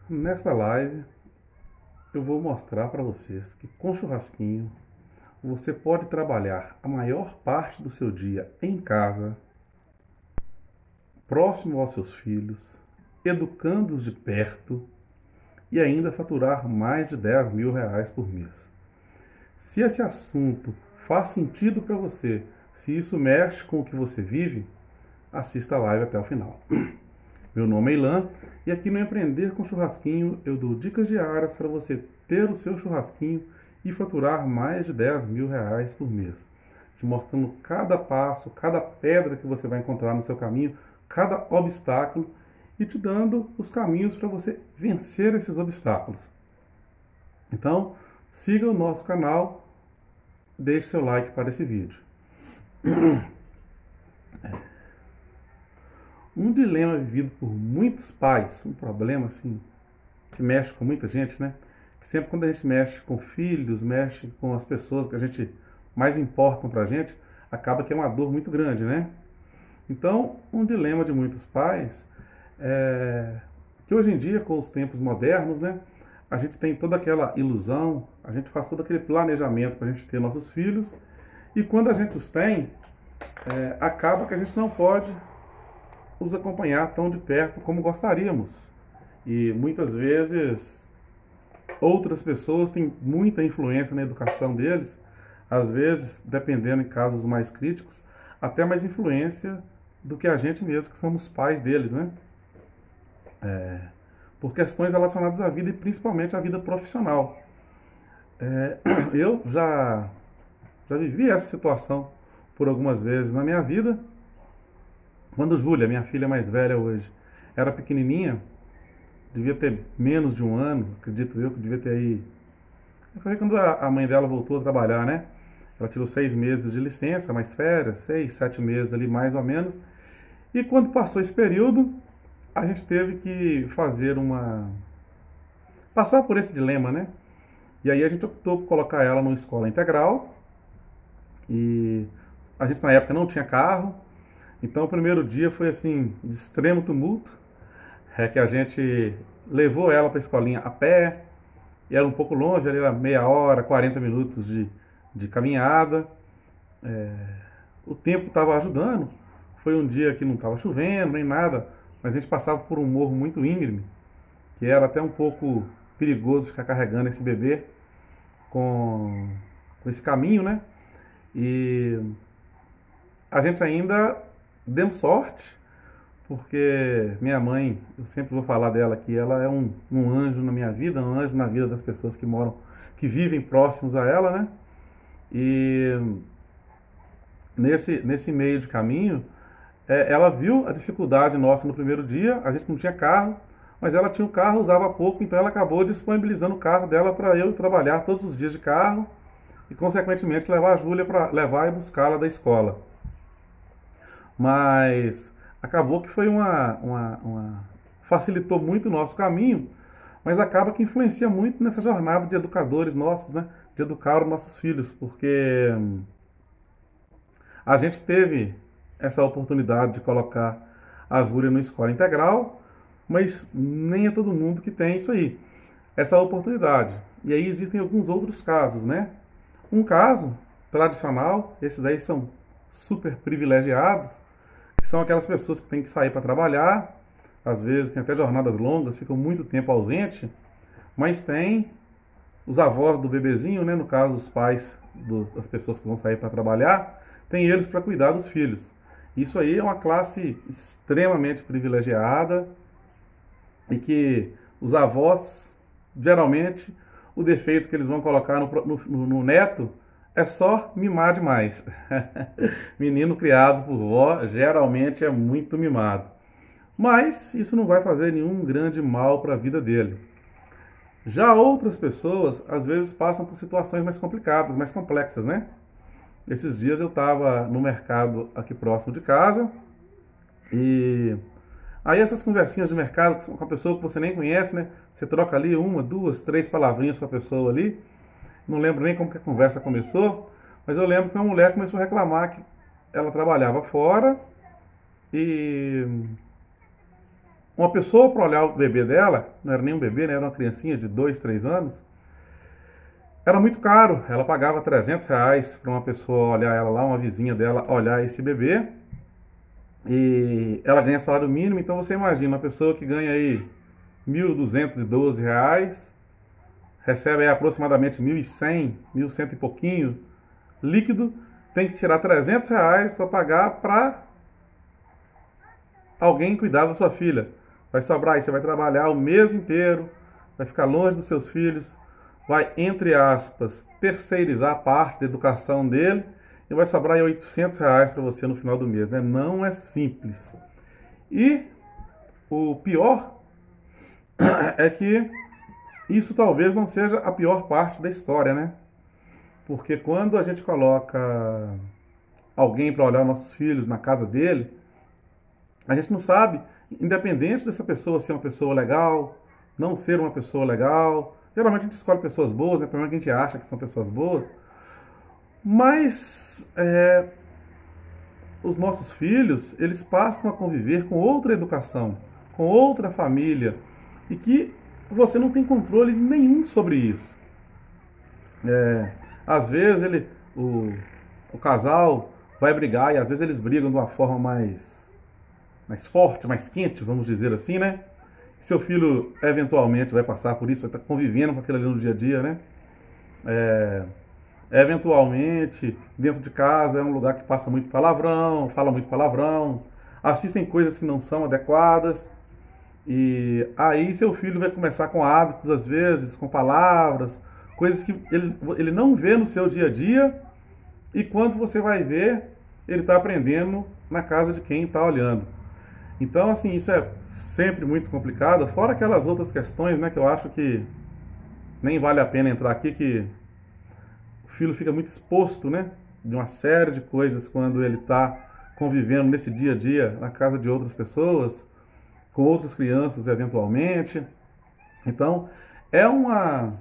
Nesta live eu vou mostrar para vocês que com churrasquinho você pode trabalhar a maior parte do seu dia em casa, próximo aos seus filhos, educando-os de perto e ainda faturar mais de R$ 10.000 por mês. Se esse assunto faz sentido para você, se isso mexe com o que você vive, assista a live até o final. Meu nome é Ilan e aqui no Empreender com Churrasquinho eu dou dicas diárias para você ter o seu churrasquinho e faturar mais de R$ 10.000 por mês, te mostrando cada passo, cada pedra que você vai encontrar no seu caminho, cada obstáculo e te dando os caminhos para você vencer esses obstáculos. Então, siga o nosso canal, deixe seu like para esse vídeo. Um dilema vivido por muitos pais, um problema assim que mexe com muita gente, né? Que sempre quando a gente mexe com filhos, mexe com as pessoas que a gente mais importam pra gente, acaba que é uma dor muito grande, né? Então, um dilema de muitos pais é que hoje em dia, com os tempos modernos, né? A gente tem toda aquela ilusão, a gente faz todo aquele planejamento para a gente ter nossos filhos, e quando a gente os tem, acaba que a gente não pode os acompanhar tão de perto como gostaríamos. E muitas vezes outras pessoas têm muita influência na educação deles, às vezes, dependendo em casos mais críticos, até mais influência do que a gente mesmo, que somos pais deles, né? Por questões relacionadas à vida e principalmente à vida profissional. Eu já vivi essa situação por algumas vezes na minha vida. Quando Júlia, minha filha mais velha hoje, era pequenininha, devia ter menos de um ano, acredito eu, que devia ter aí. Foi quando a mãe dela voltou a trabalhar, né? Ela tirou 6 meses de licença, mais férias, 6, 7 meses ali mais ou menos. E quando passou esse período, a gente teve que passar por esse dilema, né? E aí a gente optou por colocar ela numa escola integral. E a gente na época não tinha carro. Então o primeiro dia foi assim, de extremo tumulto. É que a gente levou ela para a escolinha a pé. E era um pouco longe, ali era meia hora, 40 minutos de caminhada. O tempo estava ajudando. Foi um dia que não estava chovendo nem nada, mas a gente passava por um morro muito íngreme, que era até um pouco perigoso ficar carregando esse bebê com esse caminho, né? E a gente ainda deu sorte, porque minha mãe, eu sempre vou falar dela aqui, ela é um anjo na minha vida, um anjo na vida das pessoas que moram, que vivem próximos a ela, né? E nesse meio de caminho, ela viu a dificuldade nossa no primeiro dia, a gente não tinha carro, mas ela tinha o carro, usava pouco, então ela acabou disponibilizando o carro dela para eu trabalhar todos os dias de carro e, consequentemente, levar a Júlia para levar e buscá-la da escola. Mas acabou que foi facilitou muito o nosso caminho, mas acaba que influencia muito nessa jornada de educadores nossos, né? De educar os nossos filhos, porque a gente teve essa oportunidade de colocar a Júlia na escola integral, mas nem é todo mundo que tem isso aí, essa oportunidade. E aí existem alguns outros casos, né? Um caso tradicional, esses aí são super privilegiados, que são aquelas pessoas que têm que sair para trabalhar, às vezes tem até jornadas longas, ficam muito tempo ausente, mas tem os avós do bebezinho, né? No caso, os pais das pessoas que vão sair para trabalhar, tem eles para cuidar dos filhos. Isso aí é uma classe extremamente privilegiada e que os avós, geralmente, o defeito que eles vão colocar no neto é só mimar demais. Menino criado por vó geralmente é muito mimado. Mas isso não vai fazer nenhum grande mal para a vida dele. Já outras pessoas, às vezes, passam por situações mais complicadas, mais complexas, né? Esses dias eu estava no mercado aqui próximo de casa e aí essas conversinhas de mercado com a pessoa que você nem conhece, né? Você troca ali uma, duas, três palavrinhas com a pessoa ali. Não lembro nem como que a conversa começou, mas eu lembro que uma mulher começou a reclamar que ela trabalhava fora e uma pessoa para olhar o bebê dela, não era nem um bebê, né? Era uma criancinha de 2, 3 anos, era muito caro. Ela pagava R$ 300 para uma pessoa olhar ela lá, uma vizinha dela olhar esse bebê. E ela ganha salário mínimo, então você imagina uma pessoa que ganha aí R$ 1.212, recebe aí aproximadamente 1.100, 1.100 e pouquinho líquido, tem que tirar R$ 300 para pagar para alguém cuidar da sua filha. Vai sobrar aí, você vai trabalhar o mês inteiro, vai ficar longe dos seus filhos, vai, entre aspas, terceirizar a parte da educação dele e vai sobrar aí R$ 800 para você no final do mês, né? Não é simples. E o pior é que isso talvez não seja a pior parte da história, né? Porque quando a gente coloca alguém para olhar nossos filhos na casa dele, a gente não sabe, independente dessa pessoa ser uma pessoa legal, não ser uma pessoa legal. Geralmente a gente escolhe pessoas boas, né? Primeiro que a gente acha que são pessoas boas. Mas os nossos filhos, eles passam a conviver com outra educação, com outra família, e que você não tem controle nenhum sobre isso. Às vezes o casal vai brigar, e às vezes eles brigam de uma forma mais forte, mais quente, vamos dizer assim, né? Seu filho eventualmente vai passar por isso, vai estar convivendo com aquilo ali no dia a dia, né? Eventualmente, dentro de casa é um lugar que passa muito palavrão, fala muito palavrão, assistem coisas que não são adequadas, e aí seu filho vai começar com hábitos, às vezes, com palavras, coisas que ele não vê no seu dia a dia, e quando você vai ver, ele está aprendendo na casa de quem está olhando. Então, assim, isso é sempre muito complicado, fora aquelas outras questões, né, que eu acho que nem vale a pena entrar aqui, que o filho fica muito exposto, né, de uma série de coisas quando ele está convivendo nesse dia a dia na casa de outras pessoas, com outras crianças eventualmente. Então, é uma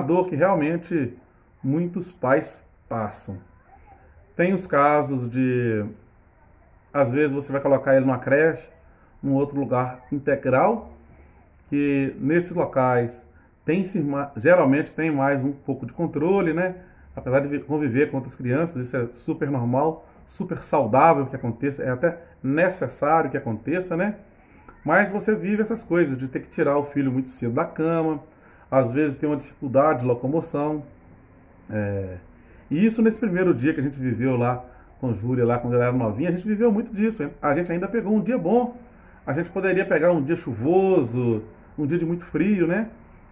dor que realmente muitos pais passam. Tem os casos de, às vezes você vai colocar ele numa creche, num outro lugar integral, que nesses locais geralmente tem mais um pouco de controle, né? Apesar de conviver com outras crianças, isso é super normal, super saudável que aconteça, é até necessário que aconteça, né? Mas você vive essas coisas de ter que tirar o filho muito cedo da cama, às vezes tem uma dificuldade de locomoção. E isso nesse primeiro dia que a gente viveu lá com Júlia, lá quando ela era novinha, a gente viveu muito disso. Hein? A gente ainda pegou um dia bom. A gente poderia pegar um dia chuvoso, um dia de muito frio, né?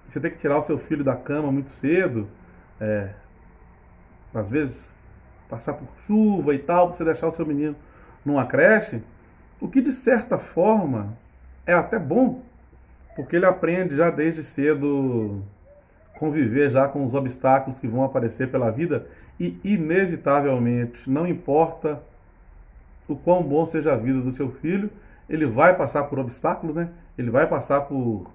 Você tem que tirar o seu filho da cama muito cedo, às vezes passar por chuva e tal, para você deixar o seu menino numa creche, o que de certa forma é até bom, porque ele aprende já desde cedo conviver já com os obstáculos que vão aparecer pela vida e inevitavelmente, não importa o quão bom seja a vida do seu filho, ele vai passar por obstáculos, né? Ele vai passar por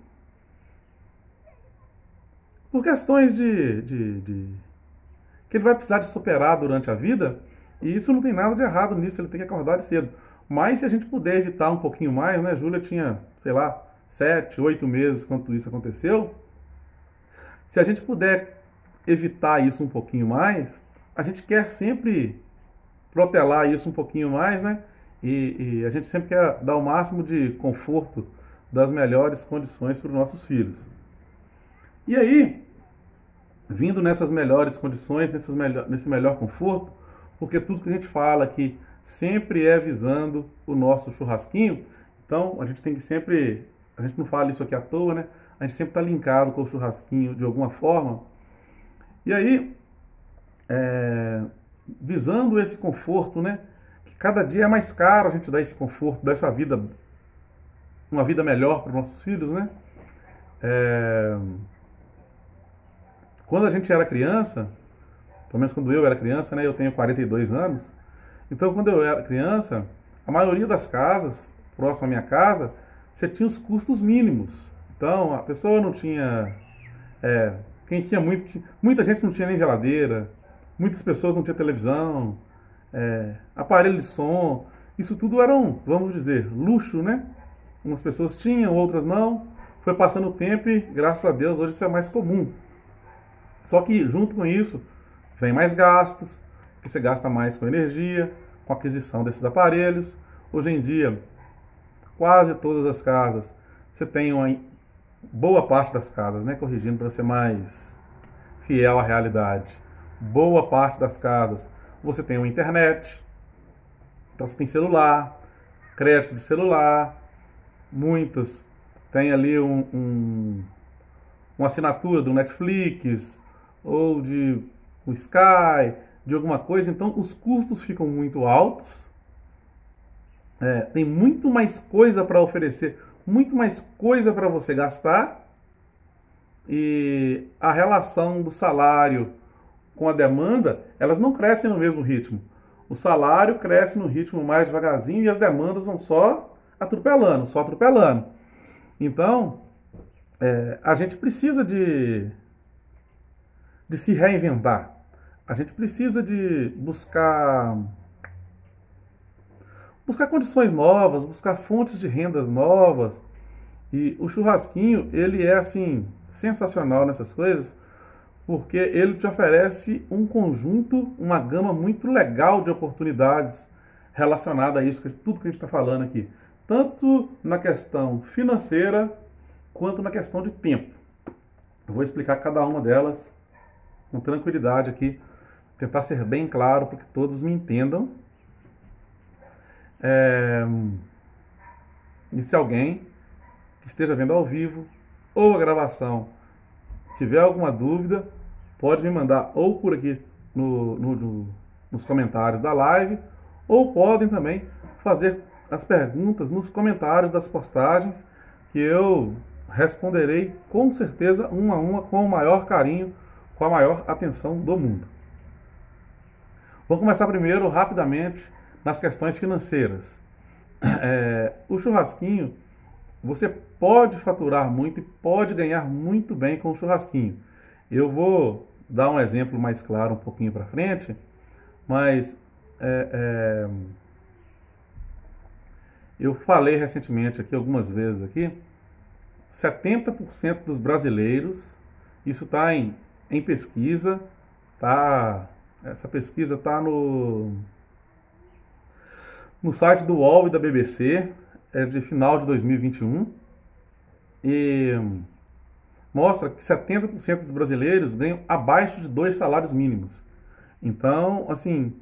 questões que ele vai precisar de superar durante a vida, e isso não tem nada de errado nisso, ele tem que acordar de cedo. Mas se a gente puder evitar um pouquinho mais, né? Júlia tinha, sei lá, 7, 8 meses quando isso aconteceu. Se a gente puder evitar isso um pouquinho mais, a gente quer sempre protelar isso um pouquinho mais, né? E a gente sempre quer dar o máximo de conforto, das melhores condições para os nossos filhos. E aí, vindo nessas melhores condições, nesse melhor conforto, porque tudo que a gente fala aqui sempre é visando o nosso churrasquinho, então a gente tem que sempre, a gente não fala isso aqui à toa, né? A gente sempre está linkado com o churrasquinho de alguma forma. E aí, visando esse conforto, né? Que cada dia é mais caro a gente dar esse conforto, dar essa vida, uma vida melhor para os nossos filhos, né? Quando a gente era criança, pelo menos quando eu era criança, né? Eu tenho 42 anos. Então, quando eu era criança, a maioria das casas, próximo à minha casa, você tinha os custos mínimos. Então, a pessoa não tinha... quem tinha muita gente não tinha nem geladeira, muitas pessoas não tinham televisão, aparelho de som. Isso tudo era um, vamos dizer, luxo, né? Umas pessoas tinham, outras não. Foi passando o tempo e, graças a Deus, hoje isso é mais comum. Só que, junto com isso, vem mais gastos, que você gasta mais com energia, com a aquisição desses aparelhos. Hoje em dia, quase todas as casas, você tem uma boa parte das casas, né? Corrigindo para ser mais fiel à realidade. Boa parte das casas, você tem uma internet, então você tem celular, crédito de celular, muitas têm ali uma assinatura do Netflix ou de um Sky, de alguma coisa, então os custos ficam muito altos, tem muito mais coisa para oferecer, muito mais coisa para você gastar, e a relação do salário com a demanda, elas não crescem no mesmo ritmo. O salário cresce no ritmo mais devagarzinho e as demandas vão só atropelando, só atropelando. Então, a gente precisa de se reinventar. A gente precisa de buscar condições novas, buscar fontes de rendas novas. E o churrasquinho, ele é assim sensacional nessas coisas, porque ele te oferece um conjunto, uma gama muito legal de oportunidades relacionada a isso, tudo que a gente está falando aqui. Tanto na questão financeira, quanto na questão de tempo. Eu vou explicar cada uma delas com tranquilidade aqui, tentar ser bem claro para que todos me entendam. E se alguém que esteja vendo ao vivo ou a gravação tiver alguma dúvida, pode me mandar ou por aqui nos comentários da live, ou podem também fazer as perguntas nos comentários das postagens, que eu responderei com certeza uma a uma, com o maior carinho, com a maior atenção do mundo. Vamos começar primeiro, rapidamente, nas questões financeiras. O churrasquinho, você pode faturar muito e pode ganhar muito bem com o churrasquinho. Eu vou dar um exemplo mais claro um pouquinho para frente, mas eu falei recentemente aqui, algumas vezes aqui, 70% dos brasileiros, isso está em pesquisa, essa pesquisa está no site do UOL e da BBC, é de final de 2021, e mostra que 70% dos brasileiros ganham abaixo de 2 salários mínimos. Então, assim,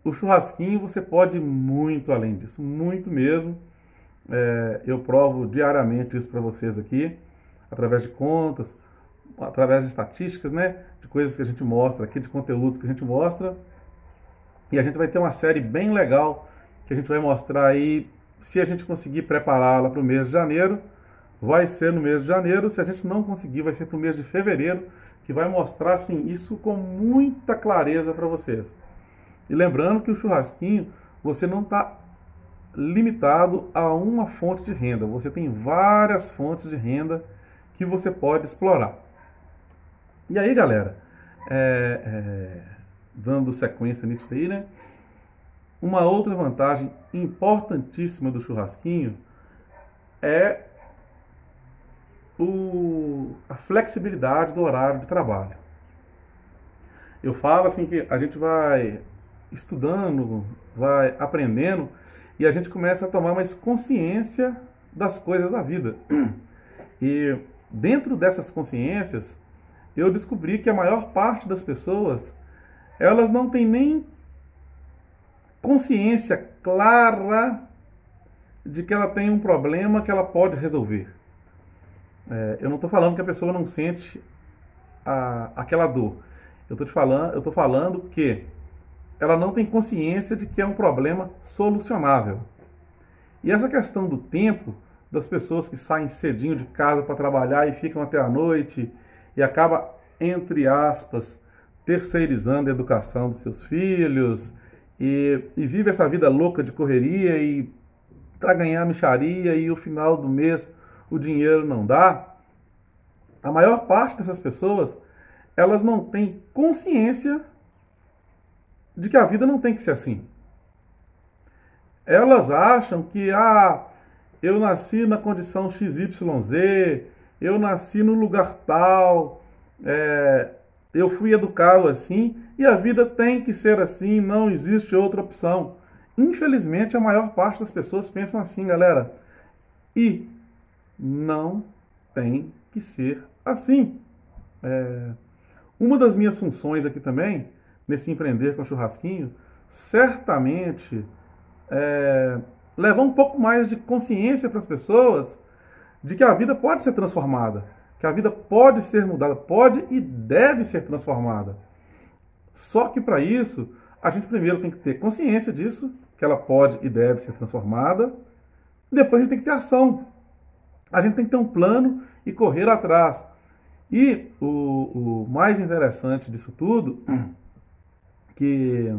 o churrasquinho você pode ir muito além disso, muito mesmo. Eu provo diariamente isso para vocês aqui, através de contas, através de estatísticas, né, de coisas que a gente mostra aqui, de conteúdos que a gente mostra. E a gente vai ter uma série bem legal que a gente vai mostrar aí. Se a gente conseguir prepará-la para o mês de janeiro, vai ser no mês de janeiro. Se a gente não conseguir, vai ser para o mês de fevereiro, que vai mostrar assim, isso com muita clareza para vocês. E lembrando que o churrasquinho, você não está limitado a uma fonte de renda. Você tem várias fontes de renda que você pode explorar. E aí, galera, dando sequência nisso aí, né? Uma outra vantagem importantíssima do churrasquinho é a flexibilidade do horário de trabalho. Eu falo assim que a gente vai estudando, vai aprendendo e a gente começa a tomar mais consciência das coisas da vida. E dentro dessas consciências, eu descobri que a maior parte das pessoas, elas não tem nem consciência clara de que ela tem um problema que ela pode resolver. Eu não estou falando que a pessoa não sente aquela dor. Eu estou falando que ela não tem consciência de que é um problema solucionável. E essa questão do tempo, das pessoas que saem cedinho de casa para trabalhar e ficam até a noite e acaba, entre aspas, terceirizando a educação dos seus filhos e vive essa vida louca de correria e para ganhar mixaria e no final do mês o dinheiro não dá. A maior parte dessas pessoas, elas não têm consciência de que a vida não tem que ser assim. Elas acham que, eu nasci na condição XYZ, eu nasci no lugar tal, eu fui educado assim, e a vida tem que ser assim, não existe outra opção. Infelizmente, a maior parte das pessoas pensam assim, galera. E não tem que ser assim. Uma das minhas funções aqui também, nesse empreender com churrasquinho, certamente levar um pouco mais de consciência para as pessoas de que a vida pode ser transformada, que a vida pode ser mudada, pode e deve ser transformada. Só que para isso, a gente primeiro tem que ter consciência disso, que ela pode e deve ser transformada, e depois a gente tem que ter ação. A gente tem que ter um plano e correr atrás. E o mais interessante disso tudo, que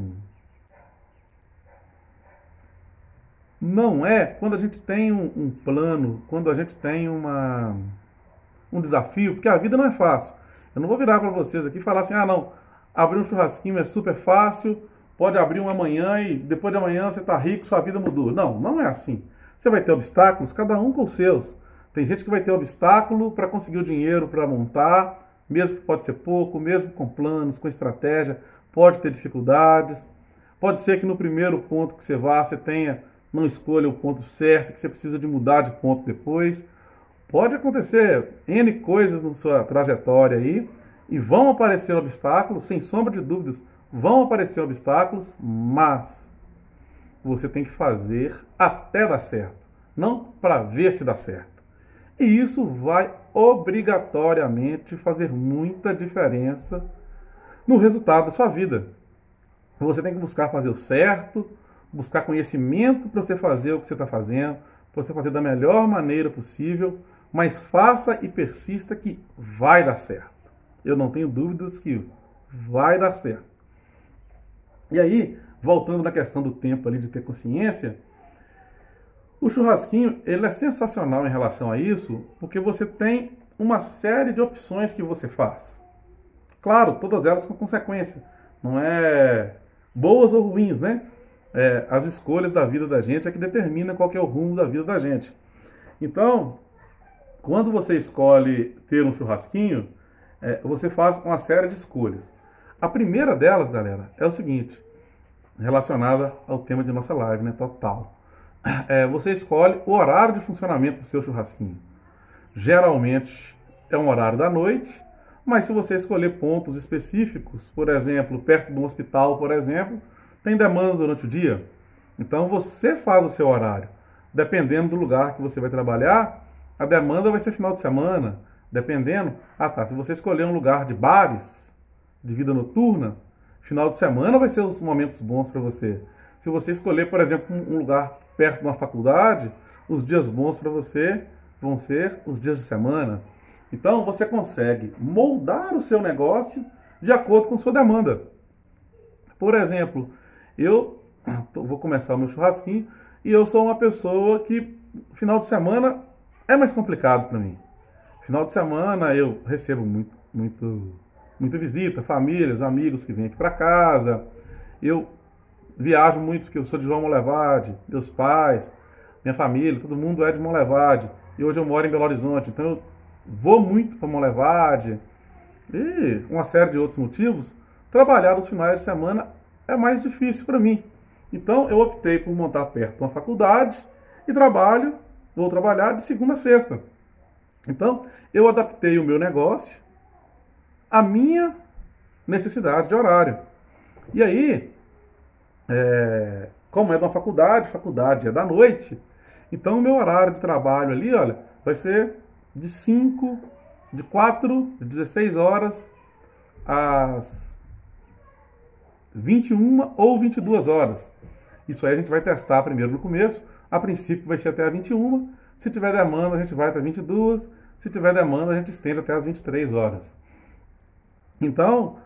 não é quando a gente tem um plano, quando a gente tem um desafio, porque a vida não é fácil. Eu não vou virar para vocês aqui e falar assim, não, abrir um churrasquinho é super fácil, pode abrir um amanhã e depois de amanhã você está rico, sua vida mudou. Não, não é assim. Você vai ter obstáculos, cada um com os seus. Tem gente que vai ter obstáculo para conseguir o dinheiro para montar, mesmo que pode ser pouco, mesmo com planos, com estratégia, pode ter dificuldades. Pode ser que no primeiro ponto que você vá, você não escolha o ponto certo, que você precisa de mudar de ponto depois. Pode acontecer N coisas na sua trajetória aí, e vão aparecer obstáculos, sem sombra de dúvidas, vão aparecer obstáculos, mas você tem que fazer até dar certo, não para ver se dá certo. E isso vai obrigatoriamente fazer muita diferença no resultado da sua vida. Você tem que buscar fazer o certo, buscar conhecimento para você fazer o que você está fazendo, para você fazer da melhor maneira possível, mas faça e persista que vai dar certo. Eu não tenho dúvidas que vai dar certo. E aí, voltando na questão do tempo ali de ter consciência, o churrasquinho, ele é sensacional em relação a isso, porque você tem uma série de opções que você faz. Claro, todas elas com consequência. Não é boas ou ruins, né? As escolhas da vida da gente é que determina qual que é o rumo da vida da gente. Então, quando você escolhe ter um churrasquinho, você faz uma série de escolhas. A primeira delas, galera, é o seguinte, relacionada ao tema de nossa live, né? Total. Você escolhe o horário de funcionamento do seu churrasquinho. Geralmente é um horário da noite, mas se você escolher pontos específicos, por exemplo, perto de um hospital, por exemplo, tem demanda durante o dia. Então você faz o seu horário. Dependendo do lugar que você vai trabalhar, a demanda vai ser final de semana. Dependendo, se você escolher um lugar de bares, de vida noturna, final de semana vai ser os momentos bons para você. Se você escolher, por exemplo, um lugar perto de uma faculdade, os dias bons para você vão ser os dias de semana. Então você consegue moldar o seu negócio de acordo com sua demanda. Por exemplo, eu vou começar o meu churrasquinho e eu sou uma pessoa que final de semana é mais complicado para mim. Final de semana eu recebo muita visita, famílias, amigos que vêm aqui para casa. Eu viajo muito, porque eu sou de João Monlevade, meus pais, minha família, todo mundo é de Monlevade. E hoje eu moro em Belo Horizonte, então eu vou muito para Monlevade. E uma série de outros motivos, trabalhar nos finais de semana é mais difícil para mim. Então eu optei por montar perto de uma faculdade e vou trabalhar de segunda a sexta. Então eu adaptei o meu negócio à minha necessidade de horário. E aí, como é de uma faculdade é da noite, então o meu horário de trabalho ali, olha, vai ser de 16 horas às 21 ou 22 horas. Isso aí a gente vai testar primeiro no começo. A princípio vai ser até a 21. Se tiver demanda, a gente vai até 22. Se tiver demanda, a gente estende até as 23 horas. Então,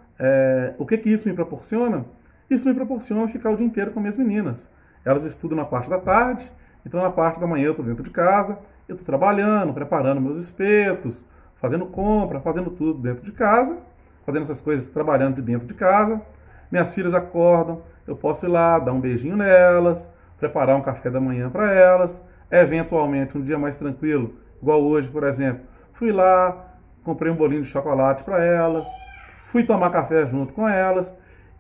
o que isso me proporciona? Isso me proporciona ficar o dia inteiro com minhas meninas. Elas estudam na parte da tarde, então na parte da manhã eu estou dentro de casa, eu estou trabalhando, preparando meus espetos, fazendo compra, fazendo tudo dentro de casa, fazendo essas coisas, trabalhando de dentro de casa. Minhas filhas acordam, eu posso ir lá, dar um beijinho nelas, preparar um café da manhã para elas, eventualmente um dia mais tranquilo, igual hoje, por exemplo, fui lá, comprei um bolinho de chocolate para elas, fui tomar café junto com elas.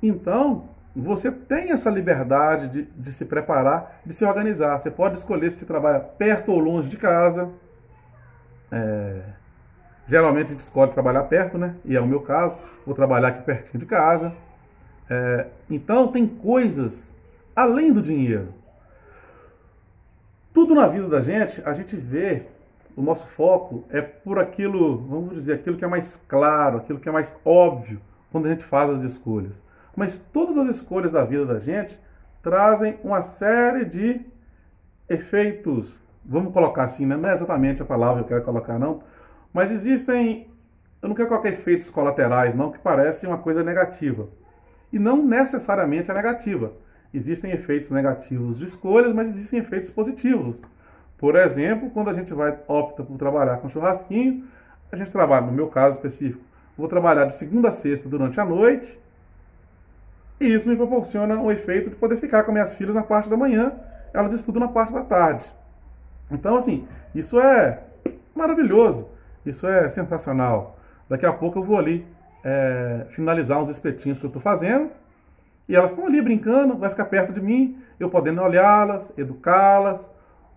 Então, você tem essa liberdade de se preparar, de se organizar. Você pode escolher se você trabalha perto ou longe de casa. Geralmente a gente escolhe trabalhar perto, né? E é o meu caso, vou trabalhar aqui pertinho de casa. Então tem coisas além do dinheiro. Tudo na vida da gente, a gente vê, o nosso foco é por aquilo, vamos dizer, aquilo que é mais claro, aquilo que é mais óbvio quando a gente faz as escolhas. Mas todas as escolhas da vida da gente trazem uma série de efeitos, vamos colocar assim, né? Não é exatamente a palavra que eu quero colocar não, mas existem, eu não quero colocar efeitos colaterais não, que parecem uma coisa negativa. E não necessariamente é negativa. Existem efeitos negativos de escolhas, mas existem efeitos positivos. Por exemplo, quando a gente opta por trabalhar com churrasquinho, a gente trabalha, no meu caso específico, vou trabalhar de segunda a sexta durante a noite, e isso me proporciona o efeito de poder ficar com minhas filhas na parte da manhã, elas estudam na parte da tarde. Então, assim, isso é maravilhoso, isso é sensacional. Daqui a pouco eu vou ali finalizar uns espetinhos que eu estou fazendo, e elas estão ali brincando, vai ficar perto de mim, eu podendo olhá-las, educá-las,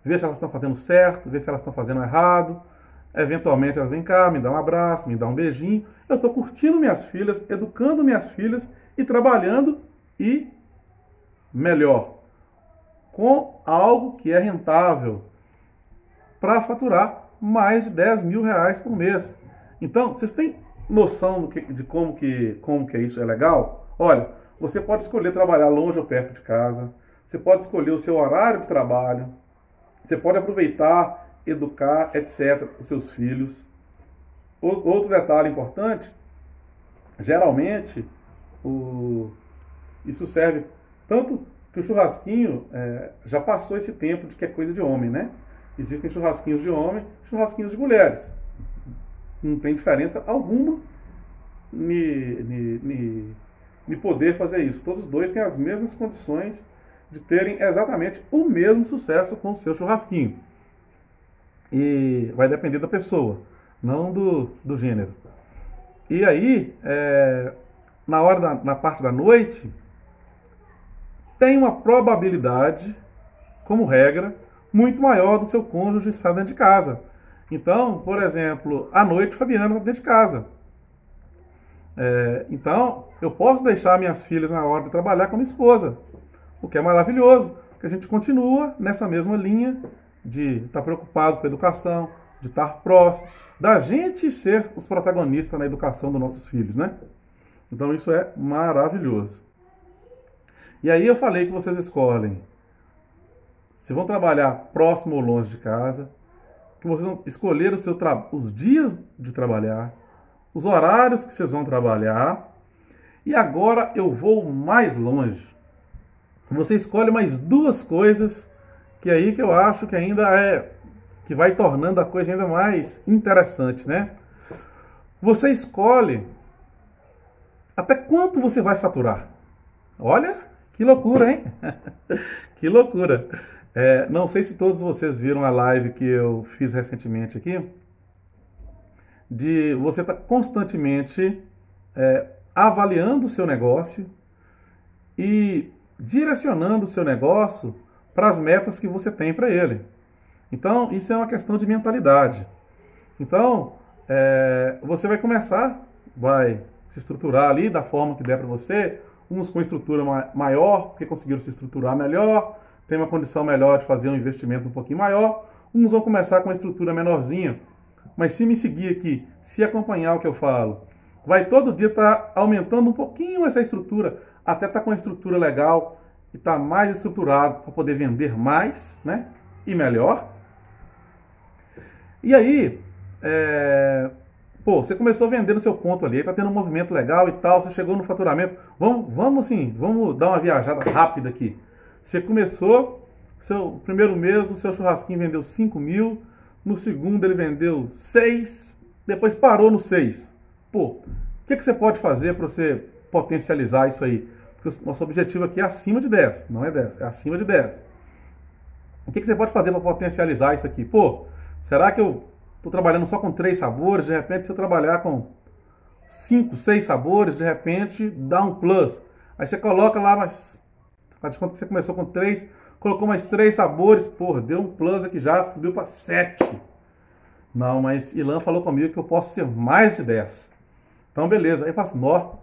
ver se elas estão fazendo certo, ver se elas estão fazendo errado. Eventualmente elas vêm cá, me dão um abraço, me dão um beijinho. Eu estou curtindo minhas filhas, educando minhas filhas e trabalhando e, melhor, com algo que é rentável para faturar mais de 10 mil reais por mês. Então, vocês têm noção de como que isso é legal? Olha, você pode escolher trabalhar longe ou perto de casa, você pode escolher o seu horário de trabalho, você pode aproveitar, educar, etc., os seus filhos. Outro detalhe importante, geralmente, isso serve tanto que o churrasquinho já passou esse tempo de que é coisa de homem, né? Existem churrasquinhos de homem e churrasquinhos de mulheres. Não tem diferença alguma em poder fazer isso. Todos os dois têm as mesmas condições de terem exatamente o mesmo sucesso com o seu churrasquinho. E vai depender da pessoa, não do gênero. E aí, na parte da noite, tem uma probabilidade, como regra, muito maior do seu cônjuge estar dentro de casa. Então, por exemplo, à noite Fabiana está dentro de casa. Então, eu posso deixar minhas filhas na hora de trabalhar com minha esposa, o que é maravilhoso, porque a gente continua nessa mesma linha de estar preocupado com a educação, de estar próximo, da gente ser os protagonistas na educação dos nossos filhos, né? Então isso é maravilhoso. E aí eu falei que vocês escolhem se vão trabalhar próximo ou longe de casa, que vocês vão escolher os dias de trabalhar, os horários que vocês vão trabalhar. E agora eu vou mais longe. Você escolhe mais duas coisas que aí que eu acho que ainda que vai tornando a coisa ainda mais interessante, né? Você escolhe até quanto você vai faturar. Olha, que loucura, hein? Que loucura. Não sei se todos vocês viram a live que eu fiz recentemente aqui, de você estar constantemente avaliando o seu negócio e direcionando o seu negócio para as metas que você tem para ele. Então, isso é uma questão de mentalidade. Então, você vai começar, vai se estruturar ali da forma que der para você, uns com estrutura maior, porque conseguiram se estruturar melhor, tem uma condição melhor de fazer um investimento um pouquinho maior, uns vão começar com uma estrutura menorzinha, mas se me seguir aqui, se acompanhar o que eu falo, vai todo dia estar aumentando um pouquinho essa estrutura, até estar com uma estrutura legal e estar mais estruturado para poder vender mais, né? E melhor. E aí, você começou a vender no seu ponto ali, está tendo um movimento legal e tal, você chegou no faturamento. Vamos dar uma viajada rápida aqui. Você começou, seu primeiro mês, o seu churrasquinho vendeu 5 mil, no segundo ele vendeu 6, depois parou no 6. O que você pode fazer para você potencializar isso aí? Porque o nosso objetivo aqui é acima de 10, não é 10, é acima de 10. O que você pode fazer para potencializar isso aqui? Pô, será que eu estou trabalhando só com 3 sabores? De repente, se eu trabalhar com 5, 6 sabores, de repente dá um plus. Aí você coloca lá, mas faz de conta que você começou com 3, colocou mais 3 sabores, porra, deu um plus aqui já, subiu para 7. Não, mas Ilan falou comigo que eu posso ser mais de 10. Então, beleza. Aí eu faço, nó,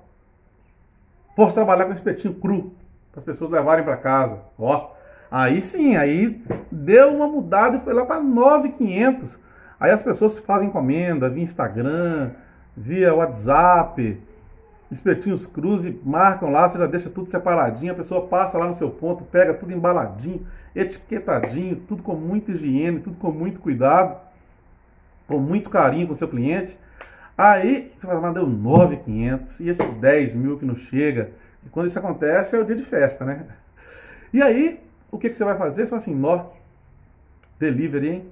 posso trabalhar com espetinho cru, para as pessoas levarem para casa. Ó, aí sim, aí deu uma mudada e foi lá para 9.500. Aí as pessoas fazem encomenda via Instagram, via WhatsApp, espetinhos crus e marcam lá, você já deixa tudo separadinho, a pessoa passa lá no seu ponto, pega tudo embaladinho, etiquetadinho, tudo com muita higiene, tudo com muito cuidado, com muito carinho com o seu cliente. Aí você vai lá, deu 9.500 e esse 10 mil que não chega. E quando isso acontece é o dia de festa, né? E aí, o que você vai fazer? Você vai assim, nó, delivery, hein?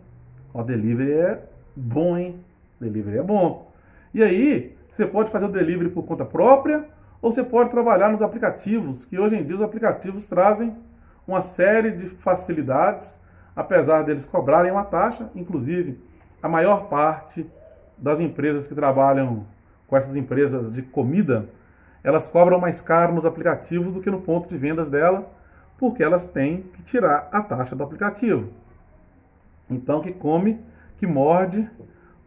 Ó, delivery é bom, hein? Delivery é bom. E aí, você pode fazer o delivery por conta própria ou você pode trabalhar nos aplicativos, que hoje em dia os aplicativos trazem uma série de facilidades, apesar deles cobrarem uma taxa. Inclusive, a maior parte das empresas que trabalham com essas empresas de comida, elas cobram mais caro nos aplicativos do que no ponto de vendas dela, porque elas têm que tirar a taxa do aplicativo. Então, que come, que morde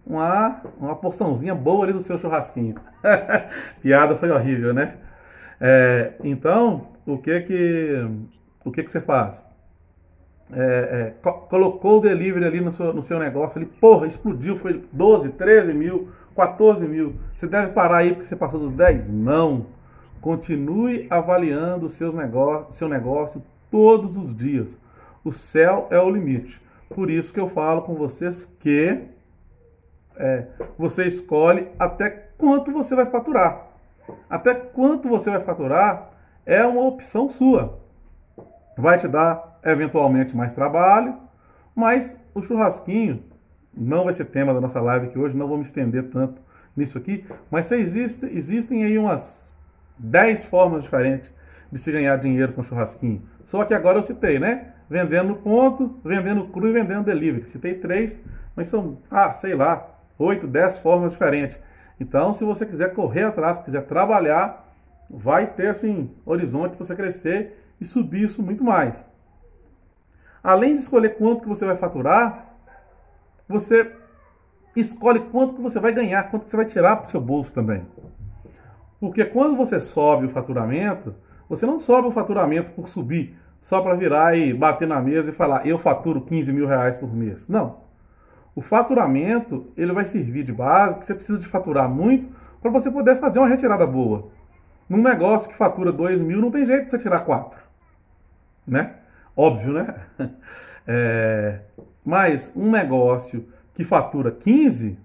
uma porçãozinha boa ali do seu churrasquinho. Piada foi horrível, né? Então, o que você faz? Colocou o delivery ali no seu negócio, ali, porra, explodiu, foi 12, 13 mil, 14 mil. Você deve parar aí porque você passou dos 10? Não. Continue avaliando o seu negócio todos os dias. O céu é o limite. Por isso que eu falo com vocês que você escolhe até quanto você vai faturar. Até quanto você vai faturar é uma opção sua. Vai te dar eventualmente mais trabalho, mas o churrasquinho não vai ser tema da nossa live aqui hoje, não vou me estender tanto nisso aqui, mas existem aí umas 10 formas diferentes de se ganhar dinheiro com churrasquinho. Só que agora eu citei, né? Vendendo no ponto, vendendo cru e vendendo delivery. Citei 3, mas são, sei lá, 8, 10 formas diferentes. Então, se você quiser correr atrás, quiser trabalhar, vai ter assim horizonte para você crescer e subir isso muito mais. Além de escolher quanto que você vai faturar, você escolhe quanto que você vai ganhar, quanto que você vai tirar para o seu bolso também. Porque quando você sobe o faturamento, você não sobe o faturamento por subir, só para virar e bater na mesa e falar, eu faturo 15 mil reais por mês. Não. O faturamento, ele vai servir de base, que você precisa de faturar muito para você poder fazer uma retirada boa. Num negócio que fatura 2 mil, não tem jeito de você tirar 4. Né? Óbvio, né? Mas um negócio que fatura 15,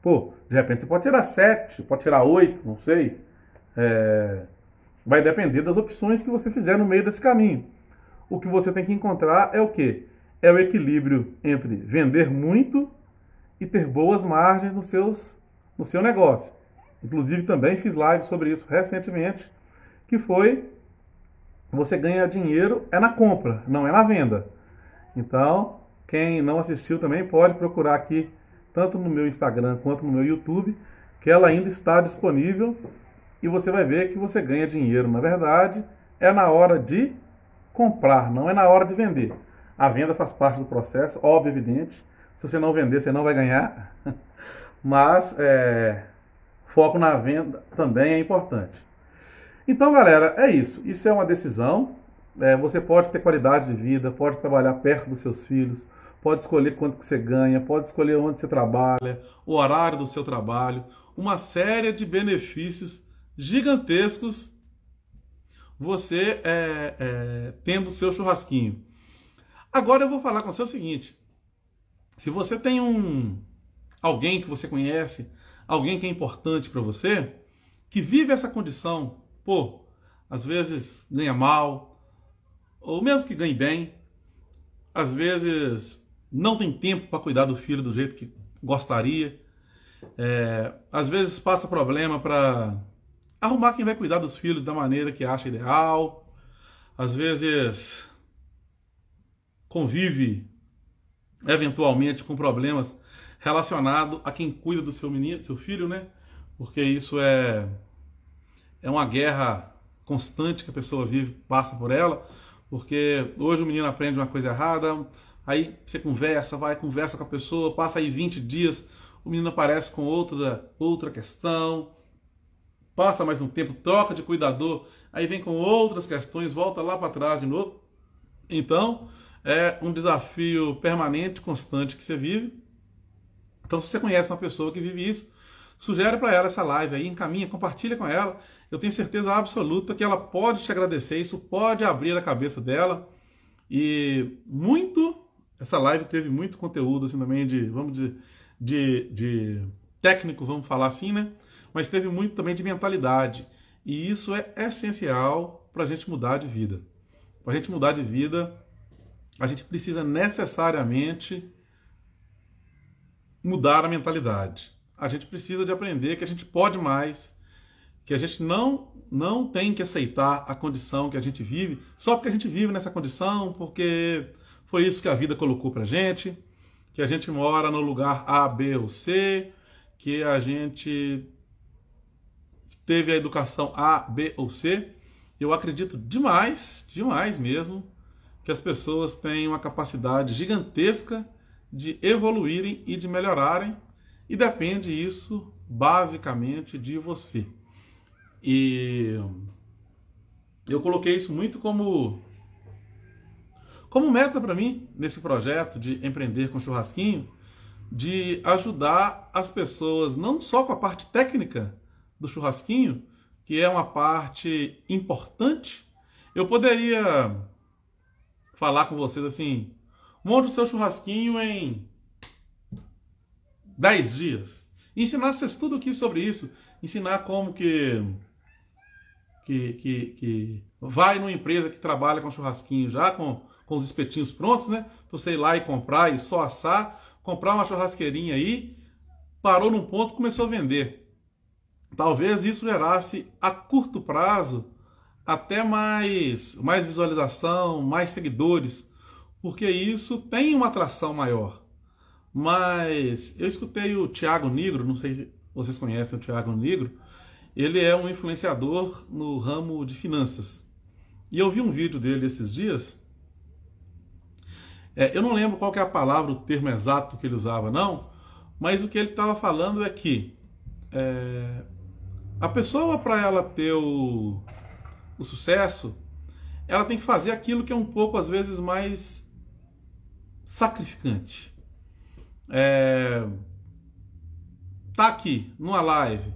pô, de repente você pode tirar 7, pode tirar 8, não sei. Vai depender das opções que você fizer no meio desse caminho. O que você tem que encontrar é o quê? É o equilíbrio entre vender muito e ter boas margens no seu negócio. Inclusive também fiz live sobre isso recentemente, que foi você ganha dinheiro na compra, não é na venda. Então, quem não assistiu também pode procurar aqui, tanto no meu Instagram quanto no meu YouTube, que ela ainda está disponível e você vai ver que você ganha dinheiro. Na verdade, é na hora de comprar, não é na hora de vender. A venda faz parte do processo, óbvio, evidente. Se você não vender, você não vai ganhar. Mas foco na venda também é importante. Então, galera, é isso. Isso é uma decisão. Você pode ter qualidade de vida, pode trabalhar perto dos seus filhos, pode escolher quanto que você ganha, pode escolher onde você trabalha, o horário do seu trabalho, uma série de benefícios gigantescos você tendo o seu churrasquinho. Agora eu vou falar com você o seguinte: se você tem alguém que você conhece, alguém que é importante para você, que vive essa condição, pô, às vezes ganha mal, ou mesmo que ganhe bem, às vezes não tem tempo para cuidar do filho do jeito que gostaria, às vezes passa problema para arrumar quem vai cuidar dos filhos da maneira que acha ideal, às vezes convive eventualmente com problemas relacionados a quem cuida do seu menino, seu filho, né? Porque isso é uma guerra constante que a pessoa vive, passa por ela, porque hoje o menino aprende uma coisa errada, aí você conversa com a pessoa, passa aí 20 dias, o menino aparece com outra questão, passa mais um tempo, troca de cuidador, aí vem com outras questões, volta lá para trás de novo. Então, é um desafio permanente, constante que você vive. Então, se você conhece uma pessoa que vive isso, sugere para ela essa live aí, encaminha, compartilha com ela. Eu tenho certeza absoluta que ela pode te agradecer, isso pode abrir a cabeça dela. E essa live teve muito conteúdo assim também vamos dizer, de técnico, vamos falar assim, né? Mas teve muito também de mentalidade. E isso é essencial para a gente mudar de vida. Para a gente mudar de vida, a gente precisa necessariamente mudar a mentalidade. A gente precisa de aprender que a gente pode mais, que a gente não tem que aceitar a condição que a gente vive, só porque a gente vive nessa condição, porque foi isso que a vida colocou pra gente, que a gente mora no lugar A, B ou C, que a gente teve a educação A, B ou C. Eu acredito demais mesmo, que as pessoas têm uma capacidade gigantesca de evoluírem e de melhorarem, e depende isso basicamente de você. E eu coloquei isso muito como meta para mim, nesse projeto de empreender com churrasquinho, de ajudar as pessoas não só com a parte técnica do churrasquinho, que é uma parte importante. Eu poderia falar com vocês assim, monte o seu churrasquinho em 10 dias. E ensinar vocês tudo aqui sobre isso. Ensinar como que vai numa empresa que trabalha com churrasquinho já, com os espetinhos prontos, né? Pra você ir lá e comprar e só assar, comprar uma churrasqueirinha aí, parou num ponto e começou a vender. Talvez isso gerasse a curto prazo até mais visualização, mais seguidores, porque isso tem uma atração maior. Mas eu escutei o Thiago Nigro, não sei se vocês conhecem o Thiago Nigro, ele é um influenciador no ramo de finanças. E eu vi um vídeo dele esses dias, eu não lembro qual que é a palavra, o termo exato que ele usava não, mas o que ele estava falando é que a pessoa, para ela ter o sucesso, ela tem que fazer aquilo que é um pouco, às vezes, mais sacrificante. Tá aqui, numa live,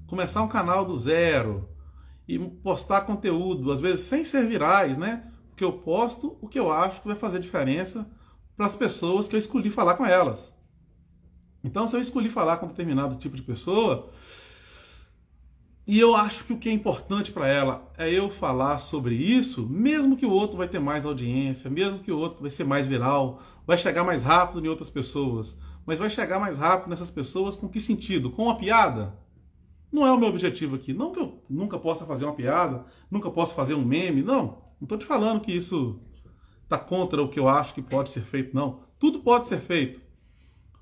começar um canal do zero e postar conteúdo, às vezes sem ser virais, né? Porque eu posto o que eu acho que vai fazer diferença para as pessoas que eu escolhi falar com elas. Então, se eu escolhi falar com determinado tipo de pessoa, e eu acho que o que é importante para ela é eu falar sobre isso, mesmo que o outro vai ter mais audiência, mesmo que o outro vai ser mais viral, vai chegar mais rápido em outras pessoas, mas vai chegar mais rápido nessas pessoas com que sentido? Com uma piada? Não é o meu objetivo aqui. Não que eu nunca possa fazer uma piada, nunca possa fazer um meme, não. Não estou te falando que isso está contra o que eu acho que pode ser feito, não. Tudo pode ser feito.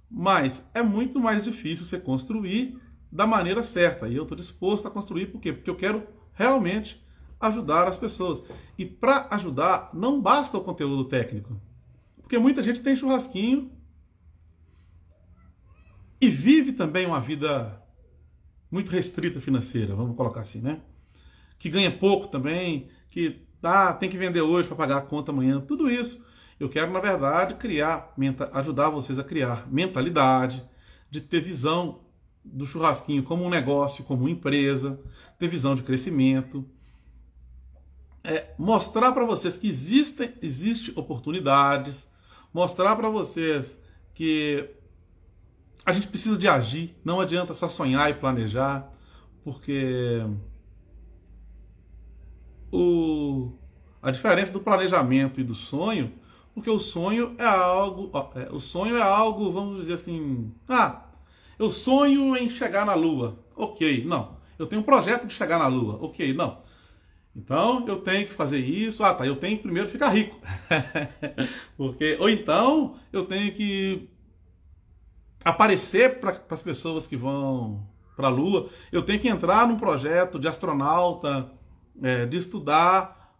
Mas é muito mais difícil você construir da maneira certa. E eu estou disposto a construir por quê? Porque eu quero realmente ajudar as pessoas. E para ajudar, não basta o conteúdo técnico. Porque muita gente tem churrasquinho e vive também uma vida muito restrita financeira, vamos colocar assim, né? Que ganha pouco também, que tem que vender hoje para pagar a conta amanhã, tudo isso. Eu quero, na verdade, ajudar vocês a criar mentalidade, de ter visão do churrasquinho como um negócio, como uma empresa, ter visão de crescimento, mostrar para vocês que existem oportunidades, mostrar para vocês que a gente precisa de agir, não adianta só sonhar e planejar, porque a diferença do planejamento e do sonho, porque o sonho é algo, vamos dizer assim, eu sonho em chegar na Lua, ok, não. Eu tenho um projeto de chegar na Lua, ok, não. Então eu tenho que fazer isso. Ah, tá, eu tenho que primeiro ficar rico. Ou então eu tenho que aparecer para as pessoas que vão para a Lua. Eu tenho que entrar num projeto de astronauta, de estudar,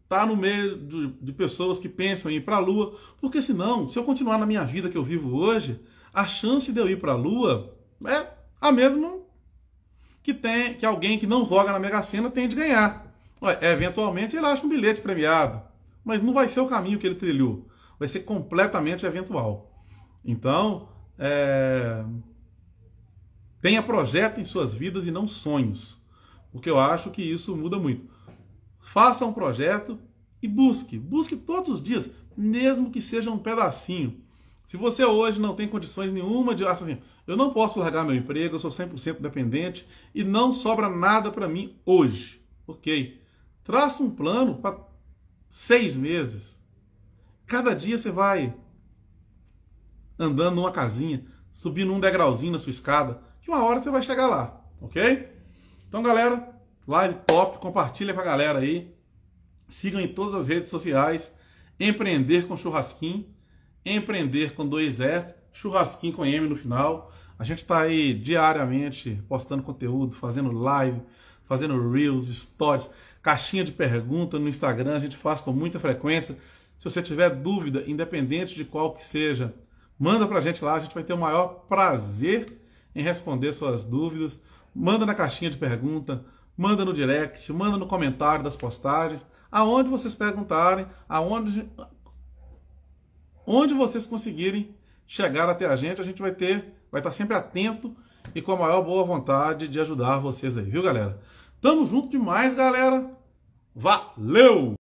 estar no meio de pessoas que pensam em ir para a Lua. Porque senão, se eu continuar na minha vida que eu vivo hoje, a chance de eu ir para a Lua é a mesma que alguém que não joga na Mega Sena tem de ganhar. Eventualmente ele acha um bilhete premiado, mas não vai ser o caminho que ele trilhou. Vai ser completamente eventual. Então, tenha projeto em suas vidas e não sonhos, porque eu acho que isso muda muito. Faça um projeto e busque todos os dias, mesmo que seja um pedacinho. Se você hoje não tem condições nenhuma de assim, eu não posso largar meu emprego, eu sou 100% dependente e não sobra nada para mim hoje. Ok, traça um plano para 6 meses. Cada dia você vai andando numa casinha, subindo um degrauzinho na sua escada, que uma hora você vai chegar lá, ok? Então, galera, live top, compartilha com a galera aí, sigam em todas as redes sociais, Empreender com Churrasquinho, Empreender com 2 S, Churrasquinho com M no final. A gente está aí diariamente postando conteúdo, fazendo live, fazendo reels, stories, caixinha de pergunta no Instagram, a gente faz com muita frequência. Se você tiver dúvida, independente de qual que seja, manda pra gente lá, a gente vai ter o maior prazer em responder suas dúvidas. Manda na caixinha de pergunta, manda no direct, manda no comentário das postagens, aonde vocês perguntarem, onde vocês conseguirem chegar até a gente vai estar sempre atento e com a maior boa vontade de ajudar vocês aí, viu, galera? Tamo junto demais, galera. Valeu!